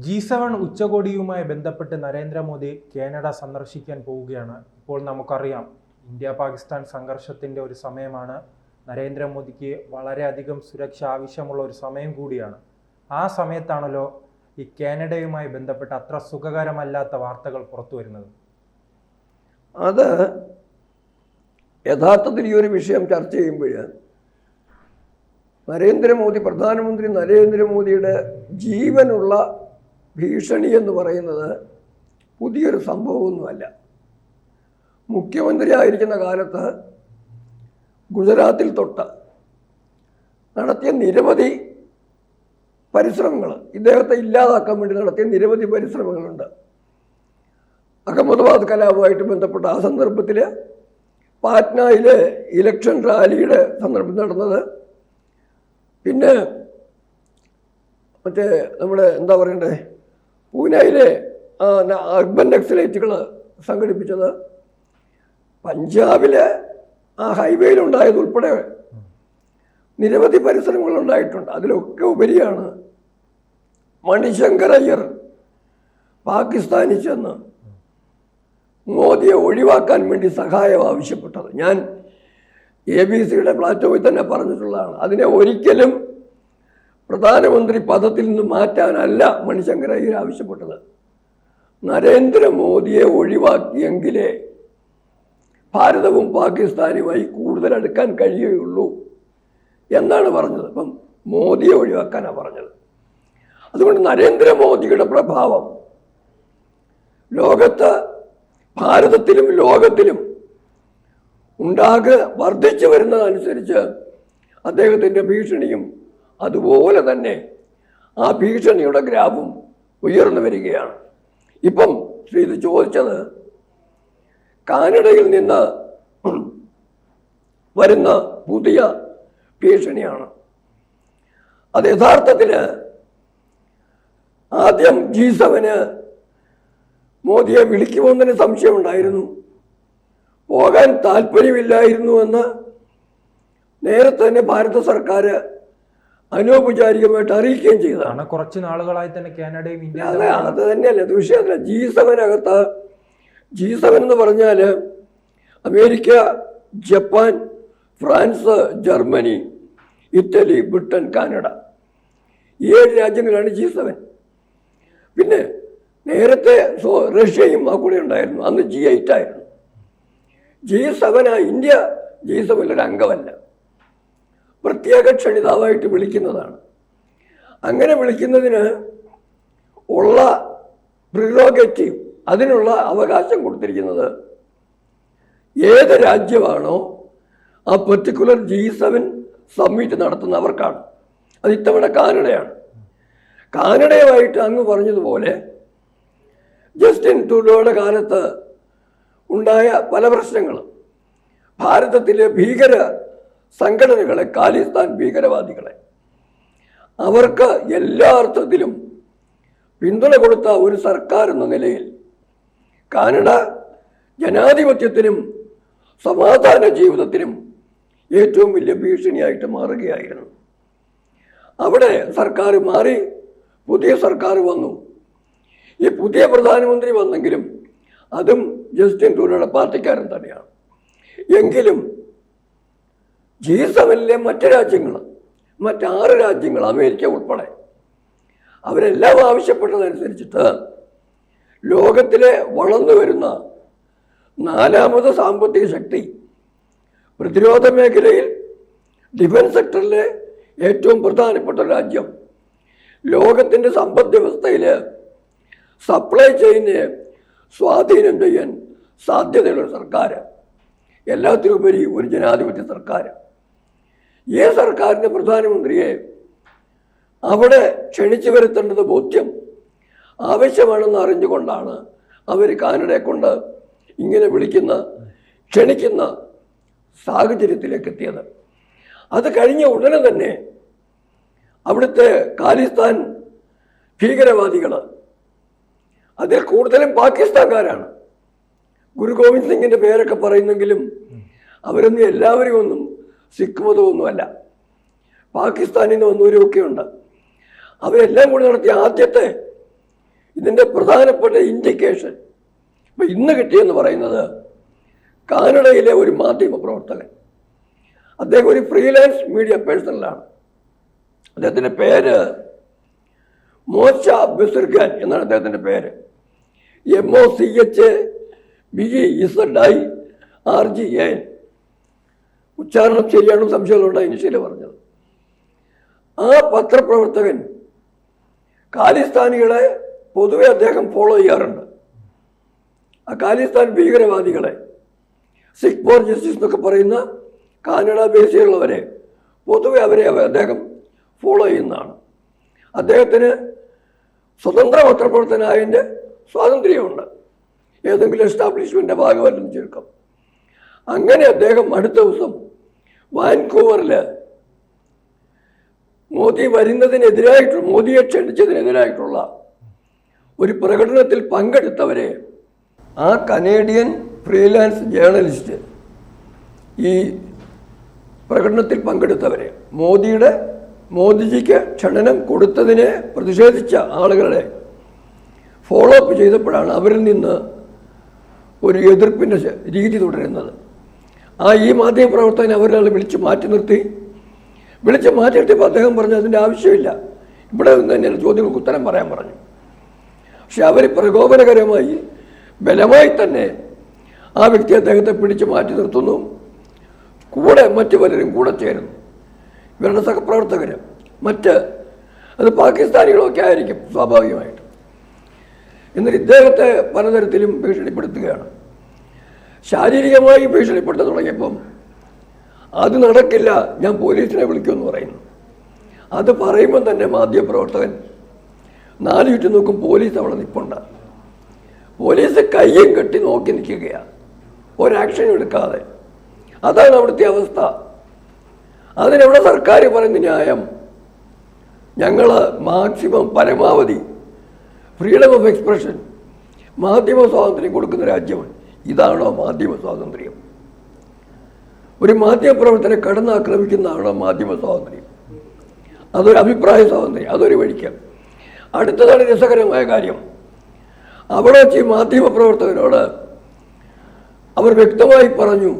G7 ഉച്ചകോടിയുമായി ബന്ധപ്പെട്ട് Narendra Modi Canada സന്ദർശിക്കാൻ പോവുകയാണ്. ഇപ്പോൾ നമുക്കറിയാം, ഇന്ത്യ-പാകിസ്ഥാൻ സംഘർഷത്തിൻ്റെ ഒരു സമയമാണ്. നരേന്ദ്രമോദിക്ക് വളരെയധികം സുരക്ഷ ആവശ്യമുള്ള ഒരു സമയം കൂടിയാണ്. ആ സമയത്താണല്ലോ ഈ കാനഡയുമായി ബന്ധപ്പെട്ട് അത്ര സുഖകരമല്ലാത്ത വാർത്തകൾ പുറത്തു വരുന്നത്. അത് യഥാർത്ഥത്തിൽ ഈ ഒരു വിഷയം ചർച്ച ചെയ്യുമ്പോൾ പ്രധാനമന്ത്രി നരേന്ദ്രമോദിയുടെ ജീവനുള്ള ഭീഷണി എന്ന് പറയുന്നത് പുതിയൊരു സംഭവമൊന്നുമല്ല. മുഖ്യമന്ത്രി ആയിരിക്കുന്ന കാലത്ത് ഗുജറാത്തിൽ തൊട്ട് നടത്തിയ നിരവധി പരിശ്രമങ്ങൾ, ഇദ്ദേഹത്തെ ഇല്ലാതാക്കാൻ വേണ്ടി നടത്തിയ നിരവധി പരിശ്രമങ്ങളുണ്ട്. അഹമ്മദാബാദ് കലാപവുമായിട്ട് ബന്ധപ്പെട്ട ആ സന്ദർഭത്തിൽ പാറ്റ്നയിലെ ഇലക്ഷൻ റാലിയുടെ സന്ദർഭം നടന്നത്, പിന്നെ നമ്മുടെ എന്താ പറയണ്ടേ, പൂനെയിലെ അർബൻ നക്സലൈറ്റുകൾ സംഘടിപ്പിച്ചത്, പഞ്ചാബിലെ ആ ഹൈവേയിലുണ്ടായതുൾപ്പെടെ നിരവധി പരിസരങ്ങളുണ്ടായിട്ടുണ്ട്. അതിലൊക്കെ ഉപരിയാണ് മണിശങ്കർ അയ്യർ പാകിസ്ഥാനിൽ ചെന്ന് മോദിയെ ഒഴിവാക്കാൻ വേണ്ടി സഹായം ആവശ്യപ്പെട്ടത്. ഞാൻ ABC-യുടെ പ്ലാറ്റ്ഫോമിൽ തന്നെ പറഞ്ഞിട്ടുള്ളതാണ്. അതിനെ ഒരിക്കലും പ്രധാനമന്ത്രി പദത്തിൽ നിന്ന് മാറ്റാനല്ല മണിശങ്കർ അയ്യർ ആവശ്യപ്പെട്ടത്. നരേന്ദ്രമോദിയെ ഒഴിവാക്കിയെങ്കിലേ ഭാരതവും പാകിസ്ഥാനുമായി കൂടുതൽ അടുക്കാൻ കഴിയുകയുള്ളൂ എന്നാണ് പറഞ്ഞത്. അപ്പം മോദിയെ ഒഴിവാക്കാനാണ് പറഞ്ഞത്. അതുകൊണ്ട് നരേന്ദ്രമോദിയുടെ പ്രഭാവം ലോകത്ത്, ഭാരതത്തിലും ലോകത്തിലും വർദ്ധിച്ചു വരുന്നതനുസരിച്ച് അദ്ദേഹത്തിൻ്റെ ഭീഷണിയും അതുപോലെ തന്നെ ആ ഭീഷണിയുടെ ഗ്രാഫും ഉയർന്നു വരികയാണ്. ഇപ്പം ഇത് ചോദിച്ചത് കാനഡയിൽ നിന്ന് വരുന്ന പുതിയ ഭീഷണിയാണ്. അത് യഥാർത്ഥത്തിൽ ആദ്യം G7 മോദിയെ വിളിക്കുമെന്നതിന് സംശയമുണ്ടായിരുന്നു. പോകാൻ താല്പര്യമില്ലായിരുന്നുവെന്ന് നേരത്തെ തന്നെ ഭാരത സർക്കാർ അനൗപചാരികമായിട്ട് അറിയിക്കുകയും ചെയ്തതാണ്. കുറച്ച് നാളുകളായി തന്നെ കാനഡയും ഇന്ത്യ അത് തന്നെയല്ല, അത് വിഷയമല്ല. G7 G7 എന്ന് പറഞ്ഞാൽ America, Japan, France, Germany, Italy, Britain, Canada, 7 രാജ്യങ്ങളാണ് G7. പിന്നെ നേരത്തെ റഷ്യയും ആ കൂടെ ഉണ്ടായിരുന്നു. അന്ന് G8 ആയിരുന്നു. G7 ഇന്ത്യ G7 ഒരു അംഗമല്ല, പ്രത്യേക ക്ഷണിതാവായിട്ട് വിളിക്കുന്നതാണ്. അങ്ങനെ വിളിക്കുന്നതിന് ഉള്ള പ്രിറോഗേറ്റീവ്, അതിനുള്ള അവകാശം കൊടുത്തിരിക്കുന്നത് ഏത് രാജ്യമാണോ ആ പെർട്ടിക്കുലർ G7 സമ്മിറ്റ് നടത്തുന്നവർക്കാണ്. അത് ഇത്തവണ കാനഡയാണ്. കാനഡയുമായിട്ട് അങ്ങ് പറഞ്ഞതുപോലെ ജസ്റ്റിൻ ട്രൂഡോയുടെ കാലത്ത് ഉണ്ടായ പല പ്രശ്നങ്ങളും, ഭാരതത്തിലെ ഭീകര സംഘടനകളെ, ഖാലിസ്ഥാൻ ഭീകരവാദികളെ, അവർക്ക് എല്ലാ അർത്ഥത്തിലും പിന്തുണ കൊടുത്ത ഒരു സർക്കാർ എന്ന നിലയിൽ കാനഡ ജനാധിപത്യത്തിനും സമാധാന ജീവിതത്തിനും ഏറ്റവും വലിയ ഭീഷണിയായിട്ട് മാറുകയായിരുന്നു. അവിടെ സർക്കാർ മാറി, പുതിയ സർക്കാർ വന്നു. ഈ പുതിയ പ്രധാനമന്ത്രി വന്നെങ്കിലും അതും ജസ്റ്റിൻ ട്രൂഡോയുടെ പാർട്ടിക്കാരൻ തന്നെയാണ്. എങ്കിലും G7 മറ്റ് രാജ്യങ്ങൾ, 6 രാജ്യങ്ങൾ, അമേരിക്ക ഉൾപ്പെടെ, അവരെല്ലാം ആവശ്യപ്പെട്ടതനുസരിച്ചിട്ട് ലോകത്തിലെ വളർന്നു വരുന്ന 4ാമത് സാമ്പത്തിക ശക്തി, പ്രതിരോധ മേഖലയിൽ ഡിഫൻസ് സെക്ടറിലെ ഏറ്റവും പ്രധാനപ്പെട്ട രാജ്യം, ലോകത്തിൻ്റെ സമ്പദ് വ്യവസ്ഥയിൽ സപ്ലൈ ചെയിനെ സ്വാധീനം ചെയ്യാൻ സാധ്യതയുള്ളൊരു സർക്കാർ, എല്ലാത്തിനുപരി ഒരു ജനാധിപത്യ സർക്കാർ. ഈ സർക്കാരിൻ്റെ പ്രധാനമന്ത്രിയെ അവിടെ ക്ഷണിച്ചു വരുത്തേണ്ടത് ബോധ്യം ആവശ്യമാണെന്ന് അറിഞ്ഞുകൊണ്ടാണ് അവർ കാനഡയെ കൊണ്ട് ഇങ്ങനെ ക്ഷണിക്കുന്ന സാഹചര്യത്തിലേക്ക് എത്തിയത്. അത് കഴിഞ്ഞ ഉടനെ തന്നെ അവിടുത്തെ ഖാലിസ്ഥാൻ ഭീകരവാദികൾ, അതിൽ കൂടുതലും പാകിസ്ഥാൻകാരാണ്. ഗുരു ഗോവിന്ദ് സിംഗിൻ്റെ പേരൊക്കെ പറയുന്നെങ്കിലും അവരൊന്നും എല്ലാവരും ഒന്നും സിഖ് മതമൊന്നുമല്ല, പാകിസ്ഥാനിൽ നിന്ന് വന്നവരുമൊക്കെ ഉണ്ട്. അവരെല്ലാം കൂടി നടത്തിയ ആദ്യത്തെ ഇതിൻ്റെ പ്രധാനപ്പെട്ട ഇൻഡിക്കേഷൻ ഇപ്പം ഇന്ന് കിട്ടിയെന്ന് പറയുന്നത് കാനഡയിലെ ഒരു മാധ്യമ പ്രവർത്തകൻ, അദ്ദേഹം ഒരു ഫ്രീലാൻസ് മീഡിയ പേഴ്സണലാണ്. അദ്ദേഹത്തിൻ്റെ പേര് മോച്ച ബിസുർഗാൻ എന്നാണ് അദ്ദേഹത്തിൻ്റെ പേര്. MOCHBEZIRGAN. ഉച്ചാരണം ശരിയാണോ സംശയമുള്ള ഇനിഷ്യല് പറഞ്ഞത്. ആ പത്രപ്രവർത്തകൻ ഖാലിസ്ഥാനികളെ പൊതുവെ അദ്ദേഹം ഫോളോ ചെയ്യാറുണ്ട്. ആ ഖാലിസ്ഥാൻ ഭീകരവാദികളെ, സിഖ് ഫോർ ജസ്റ്റിസ് എന്നൊക്കെ പറയുന്ന കാനഡ ബേസിലുള്ളവരെ പൊതുവെ അവരെ അദ്ദേഹം ഫോളോ ചെയ്യുന്നതാണ്. അദ്ദേഹത്തിന് സ്വതന്ത്ര പത്രപ്രവർത്തനായതിൻ്റെ സ്വാതന്ത്ര്യമുണ്ട്, ഏതെങ്കിലും എസ്റ്റാബ്ലിഷ്മെൻ്റിൻ്റെ ഭാഗമല്ലെന്ന് ചുരുക്കം. അങ്ങനെ അദ്ദേഹം അടുത്ത ദിവസം വാൻകൂവറിൽ മോദി വരുന്നതിനെതിരായിട്ടുള്ള, മോദിയെ ക്ഷണിച്ചതിനെതിരായിട്ടുള്ള ഒരു പ്രകടനത്തിൽ പങ്കെടുത്തവരെ, ആ കനേഡിയൻ ഫ്രീലാൻസ് ജേർണലിസ്റ്റ് ഈ പ്രകടനത്തിൽ പങ്കെടുത്തവരെ, മോദിജിക്ക് ക്ഷണനം കൊടുത്തതിനെ പ്രതിഷേധിച്ച ആളുകളെ ഫോളോ അപ്പ് ചെയ്തപ്പോഴാണ് അവരിൽ നിന്ന് ഒരു എതിർപ്പിൻ്റെ രീതി തുടരുന്നത്. ഈ മാധ്യമപ്രവർത്തകനെ അവരാൾ വിളിച്ച് മാറ്റി നിർത്തിയപ്പോൾ അദ്ദേഹം പറഞ്ഞു അതിൻ്റെ ആവശ്യമില്ല, ഇവിടെ നിന്ന് തന്നെ ചോദ്യങ്ങൾക്ക് ഉത്തരം പറയാൻ പറഞ്ഞു. പക്ഷെ അവർ പ്രകോപനകരമായി ബലമായി തന്നെ ആ വ്യക്തി അദ്ദേഹത്തെ പിടിച്ച് മാറ്റി നിർത്തുന്നു. കൂടെ മറ്റു പലരും കൂടെ ചേരുന്നു, ഇവരുടെ സഹപ്രവർത്തകർ, അത് പാകിസ്ഥാനികളൊക്കെ ആയിരിക്കും സ്വാഭാവികമായിട്ട്. എന്നിട്ട് ഇദ്ദേഹത്തെ പലതരത്തിലും ഭീഷണിപ്പെടുത്തുകയാണ്. ശാരീരികമായി ഭീഷണിപ്പെടുത്ത തുടങ്ങിയപ്പം അത് നടക്കില്ല, ഞാൻ പോലീസിനെ വിളിക്കുമെന്ന് പറയുന്നു. അത് പറയുമ്പം തന്നെ മാധ്യമപ്രവർത്തകൻ 4 ചുറ്റും നോക്കും, പോലീസ് അവിടെ നിൽപ്പുണ്ട്. പോലീസ് കയ്യും കെട്ടി നോക്കി നിൽക്കുകയാണ്, ഒരാക്ഷനും എടുക്കാതെ. അതാണ് അവിടുത്തെ അവസ്ഥ. അതിനെവിടെ സർക്കാർ പറയുന്ന ന്യായം? ഞങ്ങൾ മാക്സിമം പരമാവധി ഫ്രീഡം ഓഫ് എക്സ്പ്രഷൻ, മാധ്യമ സ്വാതന്ത്ര്യം കൊടുക്കുന്ന രാജ്യമാണ്. ഇതാണോ മാധ്യമ സ്വാതന്ത്ര്യം? ഒരു മാധ്യമപ്രവർത്തനെ കടന്നാക്രമിക്കുന്നതാണോ മാധ്യമ സ്വാതന്ത്ര്യം? അതൊരു അഭിപ്രായ സ്വാതന്ത്ര്യം, അതൊരു വഴിക്ക്. അടുത്തതാണ് രസകരമായ കാര്യം. അവിടെ വെച്ച് ഈ മാധ്യമപ്രവർത്തകരോട് അവർ വ്യക്തമായി പറഞ്ഞു,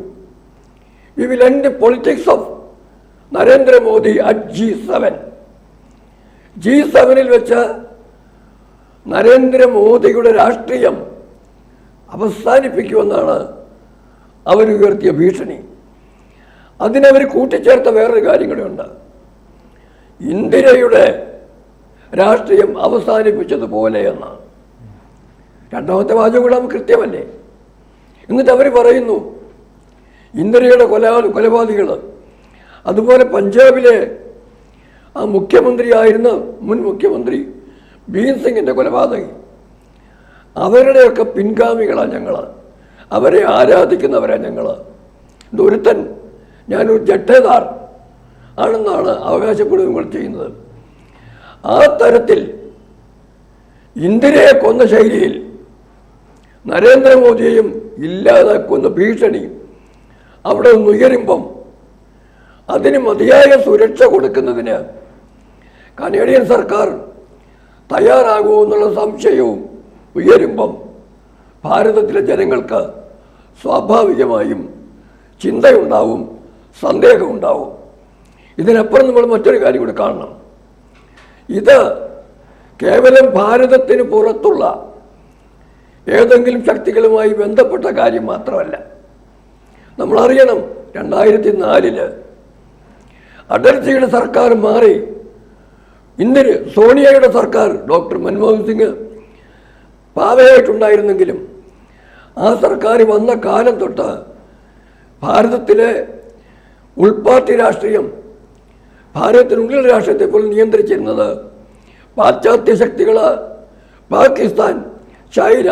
we will end politics of Narendra Modi at G7. G7 വെച്ച് നരേന്ദ്രമോദിയുടെ രാഷ്ട്രീയം അവസാനിപ്പിക്കുമെന്നാണ് അവരുയർത്തിയ ഭീഷണി. അതിനവർ കൂട്ടിച്ചേർത്ത വേറൊരു കാര്യം കൂടെയുണ്ട്. ഇന്ദിരയുടെ രാഷ്ട്രീയം അവസാനിപ്പിച്ചതുപോലെ എന്ന്. രണ്ടാമത്തെ വാചകം കൂടെ കൃത്യമല്ലേ? എന്നിട്ട് അവർ പറയുന്നു ഇന്ദിരയുടെ കൊലപാതകൾ, അതുപോലെ പഞ്ചാബിലെ ആ മുഖ്യമന്ത്രിയായിരുന്ന മുൻ മുഖ്യമന്ത്രി ഭീം സിംഗിൻ്റെ കൊലപാതകി, അവരുടെയൊക്കെ പിൻഗാമികളാണ് ഞങ്ങൾ, അവരെ ആരാധിക്കുന്നവരാണ് ഞങ്ങൾ. ഒരുത്തൻ ഞാനൊരു ജഡ്ഡേദാർ ആണെന്നാണ് അവകാശപ്പെടുകയും ചെയ്യുന്നത്. ആ തരത്തിൽ ഇന്ദിരയെ കൊന്ന ശൈലിയിൽ നരേന്ദ്രമോദിയെയും ഇല്ലാതാക്കുന്ന ഭീഷണി അവിടെ നിന്ന് ഉയരുമ്പം അതിന് മതിയായ സുരക്ഷ കൊടുക്കുന്നതിന് കനേഡിയൻ സർക്കാർ തയ്യാറാകുമെന്നുള്ള സംശയവും ഉയരുമ്പം ഭാരതത്തിലെ ജനങ്ങൾക്ക് സ്വാഭാവികമായും ചിന്തയുണ്ടാവും, സന്ദേഹമുണ്ടാവും. ഇതിനപ്പുറം നമ്മൾ മറ്റൊരു കാര്യം കൂടി കാണണം. ഇത് കേവലം ഭാരതത്തിന് പുറത്തുള്ള ഏതെങ്കിലും ശക്തികളുമായി ബന്ധപ്പെട്ട കാര്യം മാത്രമല്ല. നമ്മളറിയണം, 2004 അടൽജിയുടെ സർക്കാർ മാറി ഇന്നിന് സോണിയയുടെ സർക്കാർ, ഡോക്ടർ മൻമോഹൻ സിംഗ് പാവയായിട്ടുണ്ടായിരുന്നെങ്കിലും ആ സർക്കാർ വന്ന കാലം തൊട്ട് ഭാരതത്തിലെ ഉൾപാർട്ടി രാഷ്ട്രീയം, ഭാരതത്തിനുള്ളിൽ രാഷ്ട്രീയത്തെ പോലും നിയന്ത്രിച്ചിരുന്നത് പാശ്ചാത്യ ശക്തികൾ, പാകിസ്ഥാൻ, ചൈന,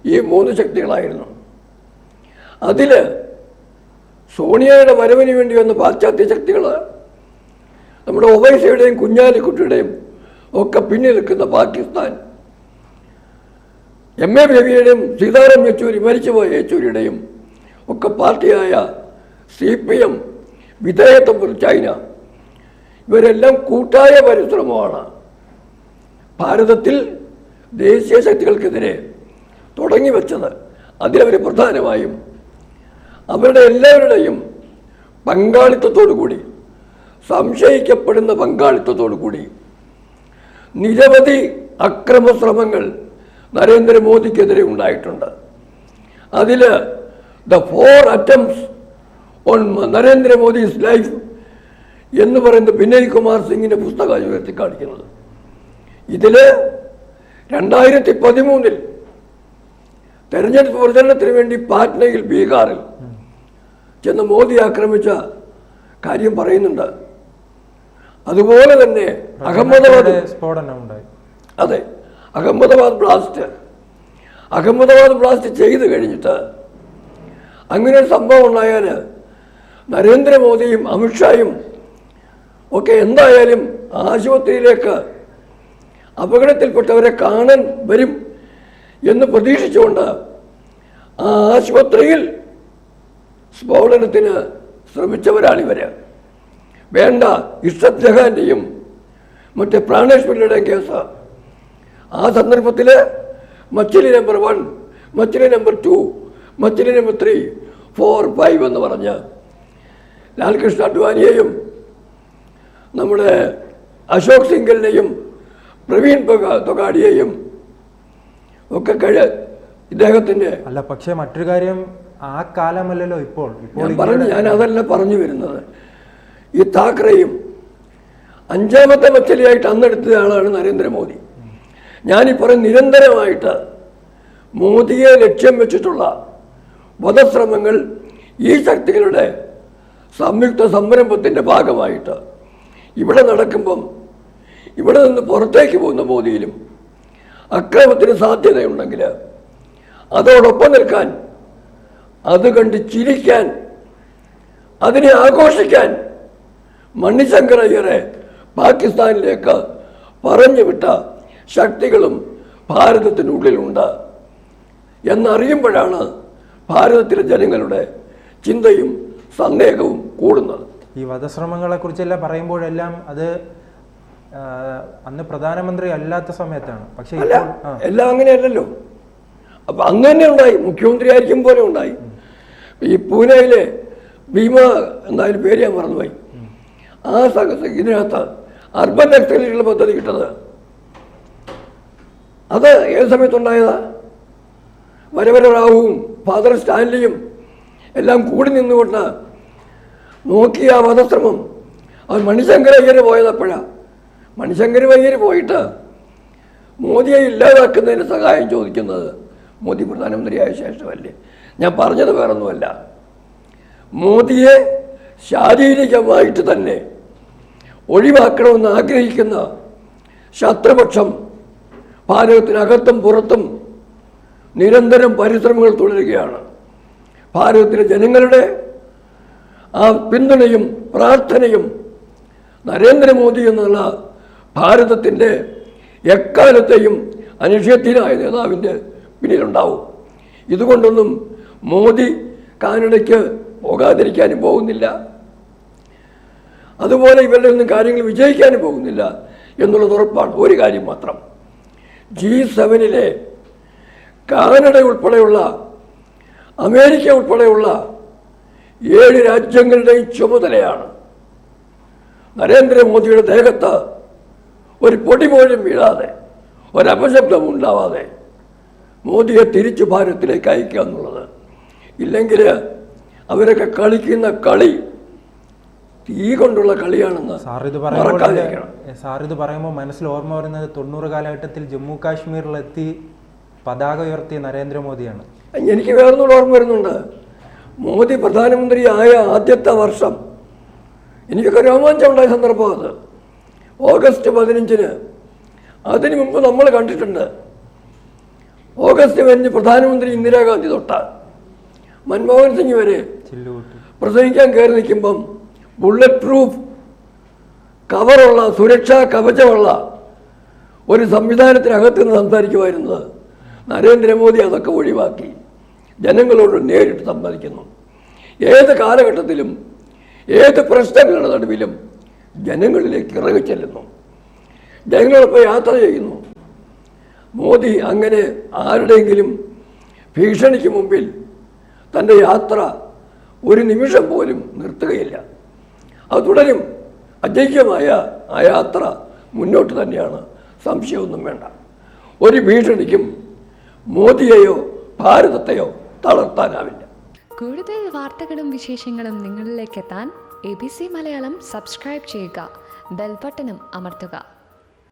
ഈ 3 ശക്തികളായിരുന്നു. അതിൽ സോണിയയുടെ വരവിന് വേണ്ടി വന്ന പാശ്ചാത്യ ശക്തികൾ, നമ്മുടെ ഒവൈസിയുടെയും കുഞ്ഞാലിക്കുട്ടിയുടെയും ഒക്കെ പിന്നിൽ നിൽക്കുന്ന പാകിസ്ഥാൻ, MA ബേബിയുടെയും സീതാറാം യെച്ചൂരി, മരിച്ചുപോയ യെച്ചൂരിയുടെയും ഒക്കെ പാർട്ടിയായ CPM, വിധേയത്വം ചൈന, ഇവരെല്ലാം കൂട്ടായ പരിശ്രമമാണ് ഭാരതത്തിൽ ദേശീയ ശക്തികൾക്കെതിരെ തുടങ്ങി വെച്ചത്, അതിലവർ പ്രധാനമായും അവരുടെ എല്ലാവരുടെയും പങ്കാളിത്തത്തോടു കൂടി, സംശയിക്കപ്പെടുന്ന പങ്കാളിത്തത്തോടു കൂടി നിരവധി അക്രമശ്രമങ്ങൾ നരേന്ദ്രമോദിക്കെതിരെ ഉണ്ടായിട്ടുണ്ട്. അതിൽ ദ 4 attempts ഓൺ നരേന്ദ്രമോദീസ് ലൈഫ് എന്ന് പറയുന്ന വിനയ് കുമാർ സിംഗിൻ്റെ പുസ്തകമാണ് ഉയർത്തി കാണിക്കുന്നത്. ഇതിൽ 2013 തെരഞ്ഞെടുപ്പ് പ്രചരണത്തിന് വേണ്ടി പാറ്റ്നയിൽ, ബീഹാറിൽ ചെന്ന് മോദി ആക്രമിച്ച കാര്യം പറയുന്നുണ്ട്. അതുപോലെ തന്നെ അഹമ്മദാബാദ് സ്ഫോടനം ഉണ്ടായി. അതെ, അഹമ്മദാബാദ് ബ്ലാസ്റ്റ് ചെയ്ത് കഴിഞ്ഞിട്ട് അങ്ങനെ ഒരു സംഭവം ഉണ്ടായാൽ നരേന്ദ്രമോദിയും അമിത്ഷായും ഒക്കെ എന്തായാലും ആശുപത്രിയിലേക്ക് അപകടത്തിൽപ്പെട്ടവരെ കാണാൻ വരും എന്ന് പ്രതീക്ഷിച്ചുകൊണ്ട് ആ ആശുപത്രിയിൽ സ്ഫോടനത്തിന് ശ്രമിച്ചവരാണിവർ. വേണ്ട, ഇഷ്റത് ജഹാൻ്റെയും മറ്റേ പ്രാണേഷ് പിള്ളയുടെയും കേസ്. ആ സന്ദർഭത്തിൽ മച്ചിലി നമ്പർ 1, മച്ചിലി നമ്പർ 2, മച്ചിലി നമ്പർ 3, 4, 5 എന്ന് പറഞ്ഞ് ലാൽകൃഷ്ണ അഡ്വാനിയെയും നമ്മുടെ അശോക് സിംഗലിനെയും പ്രവീൺ തൊഗാഡിയെയും ഒക്കെ ഇദ്ദേഹത്തിൻ്റെ അല്ല. പക്ഷേ മറ്റൊരു കാര്യം, ആ കാലമല്ലല്ലോ ഇപ്പോൾ. ഞാൻ അതല്ല പറഞ്ഞു വരുന്നത്. ഈ താക്കറെയും 5ാമത്തെ മച്ചലിയായിട്ട് അന്നെടുത്ത ആളാണ് നരേന്ദ്രമോദി. ഞാനിപ്പറയും നിരന്തരമായിട്ട് മോദിയെ ലക്ഷ്യം വെച്ചിട്ടുള്ള വധശ്രമങ്ങൾ ഈ ശക്തികളുടെ സംയുക്ത സംരംഭത്തിൻ്റെ ഭാഗമായിട്ട് ഇവിടെ നടക്കുമ്പം ഇവിടെ നിന്ന് പുറത്തേക്ക് പോകുന്ന മോദിയിലും അക്രമത്തിന് സാധ്യതയുണ്ടെങ്കിൽ അതോടൊപ്പം നിൽക്കാൻ, അത് കണ്ട് ചിരിക്കാൻ, അതിനെ ആഘോഷിക്കാൻ മണിശങ്കർ അയ്യരെ പാകിസ്ഥാനിലേക്ക് പറഞ്ഞു വിട്ട ശക്തികളും ഭാരതത്തിനുള്ളിലുണ്ട് എന്നറിയുമ്പോഴാണ് ഭാരതത്തിലെ ജനങ്ങളുടെ ചിന്തയും സന്ദേഹവും കൂടുന്നത്. ഈ വധശ്രമങ്ങളെക്കുറിച്ചെല്ലാം പറയുമ്പോഴെല്ലാം അത് അന്ന് പ്രധാനമന്ത്രി അല്ലാത്ത സമയത്താണ്. പക്ഷേ എല്ലാം അങ്ങനെയല്ലല്ലോ. അപ്പം അന്ന് തന്നെ ഉണ്ടായി, മുഖ്യമന്ത്രി ആയിരിക്കും പോലെ ഉണ്ടായി. ഈ പൂനെയിലെ ഭീമ എന്തായാലും പേര് ഞാൻ മറന്നുപോയി. ആ ഇതിനകത്ത് അർബൻ നക്സലുകളുടെ പദ്ധതി കിട്ടത് അത് ഏത് സമയത്തുണ്ടായതാ? വരവര റാവുവും ഫാദർ സ്റ്റാൻലിയും എല്ലാം കൂടി നിന്നുകൊണ്ട് നോക്കിയ ആ വധശ്രമം അത് മണിശങ്കർ അയ്യർ പോയതപ്പോഴാണ്. മണിശങ്കർ അയ്യർ പോയിട്ട് മോദിയെ ഇല്ലാതാക്കുന്നതിന് സഹായം ചോദിക്കുന്നത് മോദി പ്രധാനമന്ത്രിയായ ശേഷമല്ലേ? ഞാൻ പറഞ്ഞത് വേറൊന്നുമല്ല. മോദിയെ ശാരീരികമായിട്ട് തന്നെ ഒഴിവാക്കണമെന്ന് ആഗ്രഹിക്കുന്ന ശത്രുപക്ഷം ഭാരതത്തിനകത്തും പുറത്തും നിരന്തരം പരിശ്രമങ്ങൾ തുടരുകയാണ്. ഭാരതത്തിലെ ജനങ്ങളുടെ ആ പിന്തുണയും പ്രാർത്ഥനയും നരേന്ദ്രമോദി എന്നുള്ള ഭാരതത്തിൻ്റെ എക്കാലത്തെയും അനിഷേധ്യനായ നേതാവിൻ്റെ പിന്നിലുണ്ടാവും. ഇതുകൊണ്ടൊന്നും മോദി കാനഡയ്ക്ക് പോകാതിരിക്കാനും പോകുന്നില്ല, അതുപോലെ ഇവരുടെ ഒന്നും കാര്യങ്ങൾ വിജയിക്കാനും പോകുന്നില്ല എന്നുള്ളത് ഉറപ്പാണ്. ഒരു കാര്യം മാത്രം, G7 കാനഡ ഉൾപ്പെടെയുള്ള അമേരിക്ക ഉൾപ്പെടെയുള്ള 7 രാജ്യങ്ങളുടെയും ചുമതലയാണ് നരേന്ദ്രമോദിയുടെ ദേഹത്ത് ഒരു പൊടി പോലും വീഴാതെ, ഒരപശബ്ദം ഉണ്ടാവാതെ മോദിയെ തിരിച്ചു ഭാരതത്തിലേക്ക് അയക്കുക എന്നുള്ളത്. ഇല്ലെങ്കിൽ അവരൊക്കെ കളിക്കുന്ന കളി തീ കൊണ്ടുള്ള കളിയാണെന്ന് മറക്കാതിരിക്കണം. സാർ ഇത് പറയുമ്പോൾ മനസ്സിൽ ഓർമ്മ വരുന്നത് 90 കാലഘട്ടത്തിൽ ജമ്മു കാശ്മീരിലെത്തി പതാക ഉയർത്തിയ നരേന്ദ്രമോദിയാണ്. എനിക്ക് വേറൊന്നും ഓർമ്മ വരുന്നുണ്ട്. മോദി പ്രധാനമന്ത്രി ആയ ആദ്യത്തെ വർഷം എനിക്കൊക്കെ രോമാഞ്ചം ഉണ്ടായ സന്ദർഭം അത്. ഓഗസ്റ്റ് 15 അതിനു മുമ്പ് നമ്മൾ കണ്ടിട്ടുണ്ട്. ഓഗസ്റ്റ് 15 പ്രധാനമന്ത്രി ഇന്ദിരാഗാന്ധി തൊട്ട മൻമോഹൻ സിംഗ് വരെ പ്രസംഗിക്കാൻ കയറി നിൽക്കുമ്പം ബുള്ളറ്റ് പ്രൂഫ് കവറുള്ള, സുരക്ഷാ കവചമുള്ള ഒരു സംവിധാനത്തിനകത്ത് നിന്ന് സംസാരിക്കുമായിരുന്നത് നരേന്ദ്രമോദി അതൊക്കെ ഒഴിവാക്കി ജനങ്ങളോട് നേരിട്ട് സംവദിക്കുന്നു. ഏത് കാലഘട്ടത്തിലും ഏത് പ്രശ്നങ്ങളുടെ നടുവിലും ജനങ്ങളിലേക്ക് ഇറങ്ങിച്ചെല്ലുന്നു, ജനങ്ങളൊപ്പം യാത്ര ചെയ്യുന്നു. മോദി അങ്ങനെ ആരുടെയെങ്കിലും ഭീഷണിക്ക് മുമ്പിൽ തൻ്റെ യാത്ര ഒരു നിമിഷം പോലും നിർത്തുകയില്ല. അത് തുടരും. അജയ്യമായ ആ യാത്ര മുന്നോട്ട് തന്നെയാണ്, സംശയമൊന്നും വേണ്ട. ഒരു ഭീഷണിക്കും മോദിയെയോ ഭാരതത്തെയോ തളർത്താനാവില്ല. കൂടുതൽ വാർത്തകളും വിശേഷങ്ങളും നിങ്ങളിലേക്ക് എത്താൻ ABC മലയാളം സബ്സ്ക്രൈബ് ചെയ്യുക, ബെൽ ബട്ടണും അമർത്തുക.